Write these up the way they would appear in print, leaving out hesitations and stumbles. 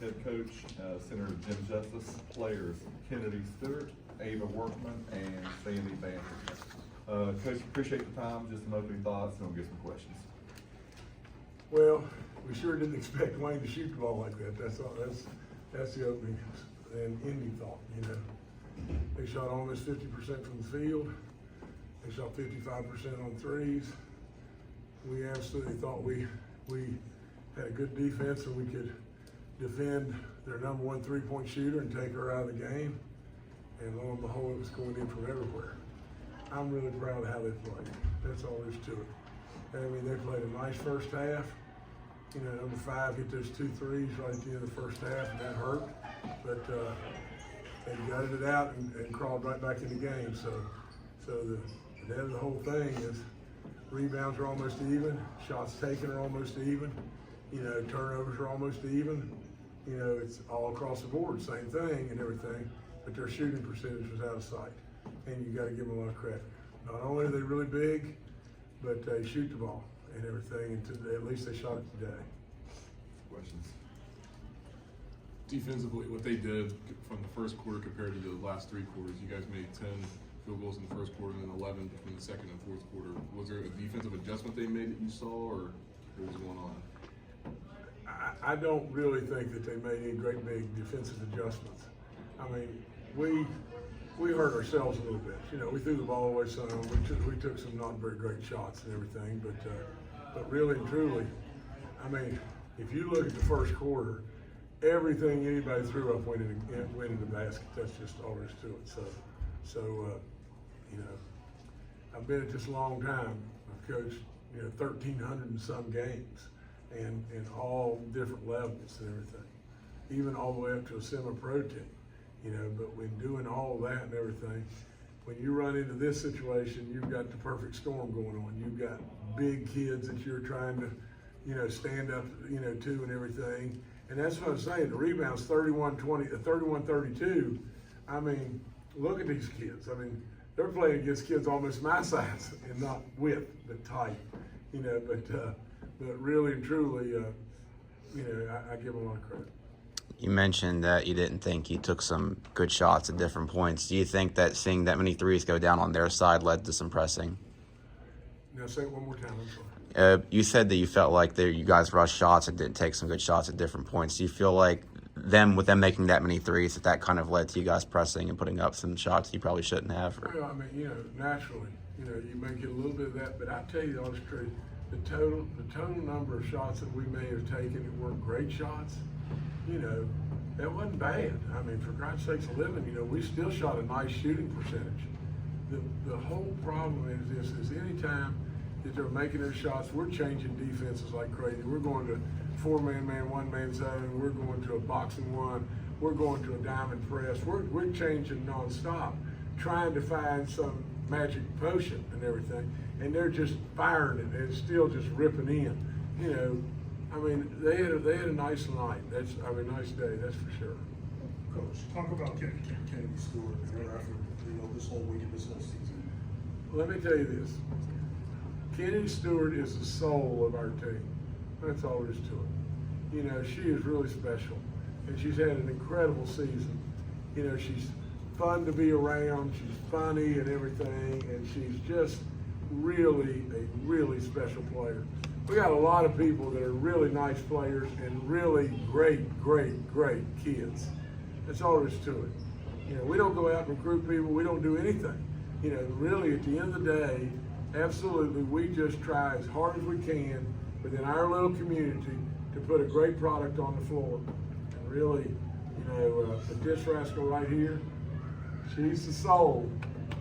head coach, Senator Jim Justice, players Kennedy Stewart, Ava Workman, and Sandy Banter. Coach, appreciate the time. Just some opening thoughts, and we'll get some questions. Well, we sure didn't expect Wayne to shoot the ball like that. That's all. That's the opening and ending thought. You know, they shot almost 50% from the field. They shot 55% on threes. We absolutely thought we had a good defense and we could defend their number one three-point shooter and take her out of the game. And lo and behold, it was going in from everywhere. I'm really proud of how they played. That's all there is to it. And I mean, they played a nice first half. You know, number 5 hit those 2 threes right at the end of the first half, and that hurt. But they gutted it out and crawled right back in the game. So the end of the whole thing is rebounds are almost even, shots taken are almost even, you know, turnovers are almost even. You know, it's all across the board, same thing and everything, but their shooting percentage was out of sight. And you got to give them a lot of credit. Not only are they really big, but they shoot the ball and everything, and at least they shot it today. Questions? Defensively, what they did from the first quarter compared to the last 3 quarters, you guys made 10 field goals in the first quarter and then 11 between the second and fourth quarter. Was there a defensive adjustment they made that you saw, or what was going on? I don't really think that they made any great big defensive adjustments. I mean, we hurt ourselves a little bit. You know, we threw the ball away some. We took some not very great shots and everything, but really and truly, I mean, if you look at the first quarter, everything anybody threw up went in the basket. That's just all there is to it. So you know, I've been at this a long time. I've coached, you know, 1,300 and some games, and all different levels and everything, even all the way up to a semi-pro team. You know, but when doing all that and everything, when you run into this situation, you've got the perfect storm going on. You've got big kids that you're trying to, you know, stand up, you know, to and everything. And that's what I'm saying. The rebounds 31-32. I mean, look at these kids. I mean, they're playing against kids almost my size and not width, but height. You know, but really and truly, you know, I give them a lot of credit. You mentioned that you didn't think you took some good shots at different points. Do you think that seeing that many threes go down on their side led to some pressing? Now say it one more time, I'm sorry. You said that you felt like you guys rushed shots and didn't take some good shots at different points. Do you feel like with them making that many threes, that kind of led to you guys pressing and putting up some shots you probably shouldn't have? Well, I mean, you know, naturally, you know, you may get a little bit of that, but I tell you the honest truth, the total number of shots that we may have taken that weren't great shots, you know, that wasn't bad. I mean, for God's sakes, 11, you know, we still shot a nice shooting percentage. The whole problem is this: is anytime that they're making their shots, we're changing defenses like crazy. We're going to 4-man, 1-man zone. We're going to a boxing one. We're going to a diamond press. We're changing nonstop, trying to find some magic potion and everything. And they're just firing it and still just ripping in. You know, I mean, they had a nice night. Nice day, that's for sure. Coach, talk about Kennedy Stewart and her effort, you know, this whole week and this whole season. Let me tell you this. Kennedy Stewart is the soul of our team. That's all there is to it. You know, she is really special, and she's had an incredible season. You know, she's fun to be around. She's funny and everything, and she's just really a really special player. We got a lot of people that are really nice players and really great kids. That's all there is to it. You know, we don't go out and recruit people. We don't do anything. You know, really at the end of the day, absolutely, we just try as hard as we can within our little community to put a great product on the floor. And really, you know, this rascal right here, she's the soul.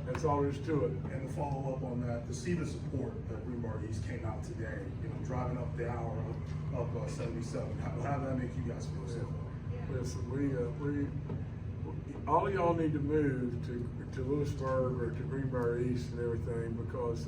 That's all there is to it. And to follow up on that, to see the support that Greenbrier East came out today, you know, driving up the hour of 77, how did that make you guys feel so far? Listen, all y'all need to move to Lewisburg or to Greenbrier East and everything, because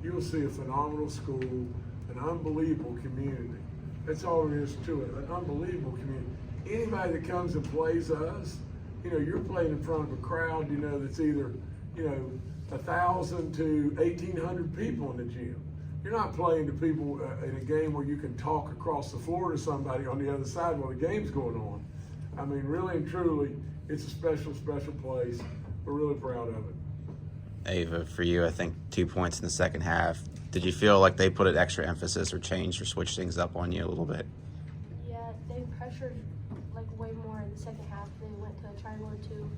you will see a phenomenal school, an unbelievable community. That's all there is to it, an unbelievable community. Anybody that comes and plays us, you know, you're playing in front of a crowd, you know, that's either, you know, 1,000 to 1,800 people in the gym. You're not playing to people in a game where you can talk across the floor to somebody on the other side while the game's going on. I mean, really and truly, it's a special, special place. We're really proud of it. Ava, for you, I think 2 points in the second half. Did you feel like they put an extra emphasis or changed or switched things up on you a little bit? Yeah, they pressured like way more in the second half. They went to a triangle or two,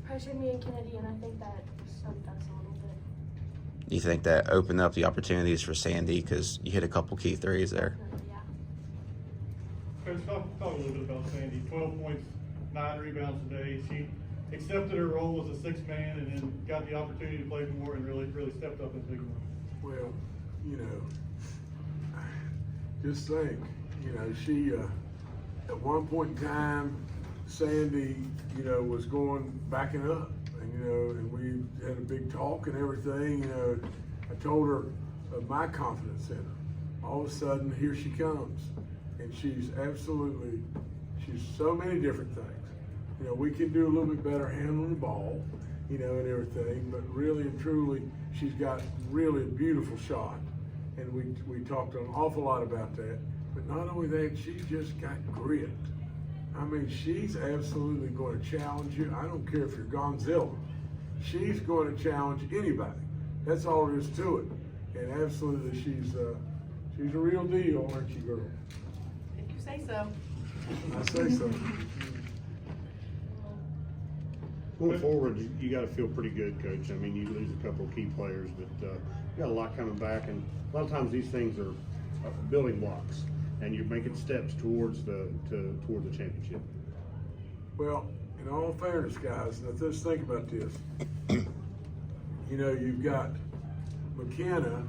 pressured me and Kennedy, and I think that soaked us a little bit. Do you think that opened up the opportunities for Sandy because you hit a couple key threes there? Definitely, yeah. Coach, talk a little bit about Sandy. 12 points, 9 rebounds today. She accepted her role as a sixth man and then got the opportunity to play more and really stepped up in big ones. Well, you know, just think, you know, she, at one point in time, Sandy, you know, was backing up, and, you know, and we had a big talk and everything, you know. I told her of my confidence in her. All of a sudden, here she comes, and she's so many different things. You know, we can do a little bit better handling the ball, you know, and everything, but really and truly, she's got really a beautiful shot. And we talked an awful lot about that. But not only that, she's just got grit. I mean, she's absolutely going to challenge you. I don't care if you're Gonzilla. She's going to challenge anybody. That's all there is to it. And absolutely, she's a real deal, aren't you, girl? If you say so. I say so. Going forward, you got to feel pretty good, Coach. I mean, you lose a couple of key players, but you got a lot coming back, and a lot of times these things are building blocks, and you're making steps towards the championship. Well, in all fairness, guys, now just think about this. You know, you've got McKenna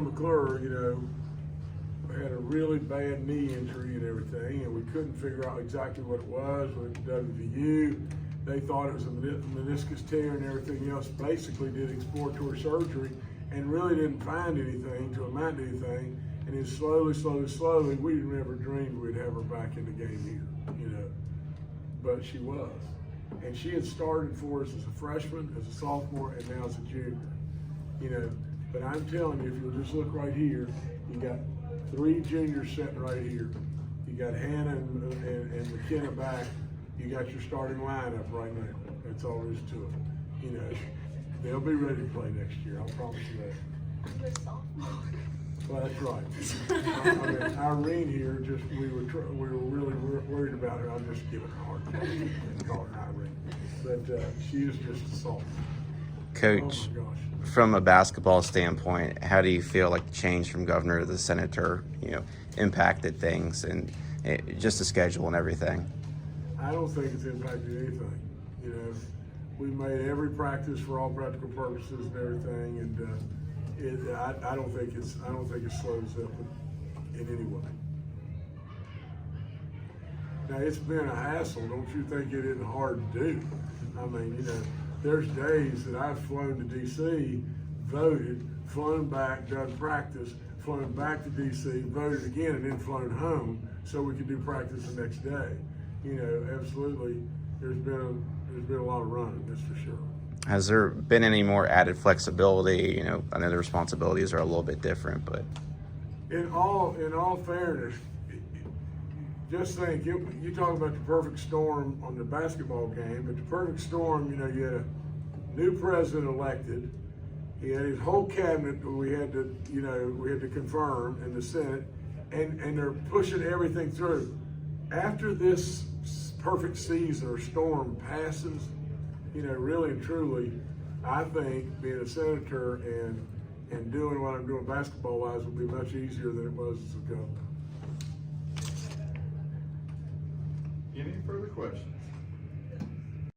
McClure, you know, had a really bad knee injury and everything, and we couldn't figure out exactly what it was with WVU. They thought it was a meniscus tear and everything else. Basically did exploratory surgery and really didn't find anything to amount to anything. And then slowly, we never dreamed we'd have her back in the game here, you know. But she was. And she had started for us as a freshman, as a sophomore, and now as a junior, you know. But I'm telling you, if you'll just look right here, you got 3 juniors sitting right here. You got Hannah and McKenna back. You got your starting lineup right now. That's all there is to it. You know, they'll be ready to play next year. I'll promise you that. I'm a sophomore. Well, that's right. I mean, Irene here, we were really worried about her. I'll just give her a hard time and call her Irene. But she is just a sophomore. Coach, oh my gosh. From a basketball standpoint, how do you feel like the change from governor to the senator, you know, impacted things and just the schedule and everything? I don't think it's impacted anything. You know, we made every practice for all practical purposes and everything, and I don't think it slows up in any way. Now it's been a hassle. Don't you think it isn't hard to do? I mean, you know, there's days that I've flown to DC, voted, flown back, done practice, flown back to DC, voted again, and then flown home so we could do practice the next day. You know, absolutely, there's been a lot of running, that's for sure. Has there been any more added flexibility? You know, I know the responsibilities are a little bit different, but In all fairness, just think, you talk about the perfect storm on the basketball game, but the perfect storm, you know, you had a new president elected, he had his whole cabinet that we had to confirm in the Senate, and they're pushing everything through. After this perfect season or storm passes, you know, really and truly, I think being a senator and doing what I'm doing basketball-wise will be much easier than it was as a governor. Any further questions?